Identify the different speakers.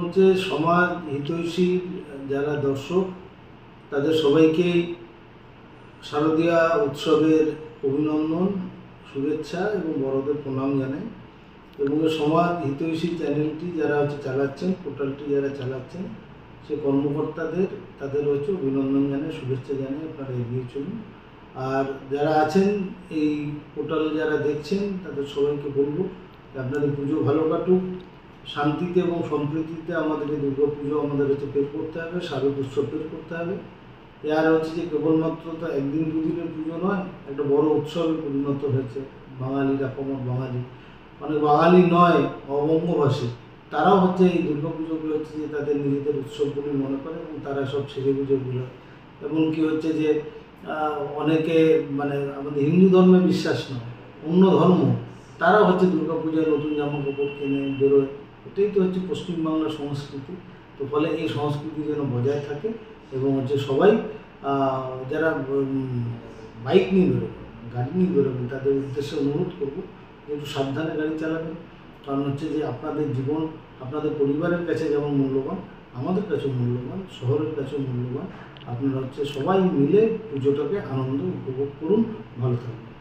Speaker 1: হচ্ছে সমাজ হিতৈষী যারা দর্শক তাদের সবাইকেই শারদীয়া উৎসবের অভিনন্দন, শুভেচ্ছা এবং বড়দের প্রণাম জানাই। এবং সমাজ হিতৈষী চ্যানেলটি যারা চালাচ্ছেন, পোর্টালটি যারা চালাচ্ছেন, সে কর্মকর্তাদের তাদের অভিনন্দন জানাই, শুভেচ্ছা জানাই, আপনারা এগিয়ে চলুন। আর যারা আছেন এই পোর্টাল যারা দেখছেন তাদের সবাইকে বলবো আপনাদের পুজো ভালো কাটুক, শান্তিতে এবং সম্প্রীতিতে। আমাদের এই দুর্গা পুজো আমাদের পের করতে হবে, শারদ উৎসব পের করতে হবে। এর যে কেবলমাত্র তো একদিন দুদিনের পুজো নয়, একটা বড় উৎসবে পরিণত হয়েছে। বাঙালিরা কমন বাঙালি, অনেক বাঙালি নয় অবঙ্গভাষী, তারাও এই দুর্গা পুজোকে যে তাদের নিজেদের উৎসব বলে মনে করে এবং তারা সব ছেড়ে পুজো বলে। এমনকি যে অনেকে আমাদের হিন্দু ধর্মে বিশ্বাস নয়, অন্য ধর্ম, তারা দুর্গা পূজায় নতুন জামা কাপড় কিনে বেরোয়। এটাই তো পশ্চিমবাংলার সংস্কৃতি। তো ফলে এই সংস্কৃতি যেন বজায় থাকে এবং সবাই যারা বাইক নিয়ে বেরোবেন, গাড়ি নিয়ে বেরোবেন, তাদের উদ্দেশ্যে অনুরোধ করবো যে একটু সাবধানে গাড়ি চালাবেন। কারণ যে আপনাদের জীবন আপনাদের পরিবারের কাছে যেমন মূল্যবান, আমাদের কাছেও মূল্যবান, শহরের কাছেও মূল্যবান। আপনারা সবাই মিলে পুজোটাকে আনন্দ উপভোগ করুন। ভালো থাকুন।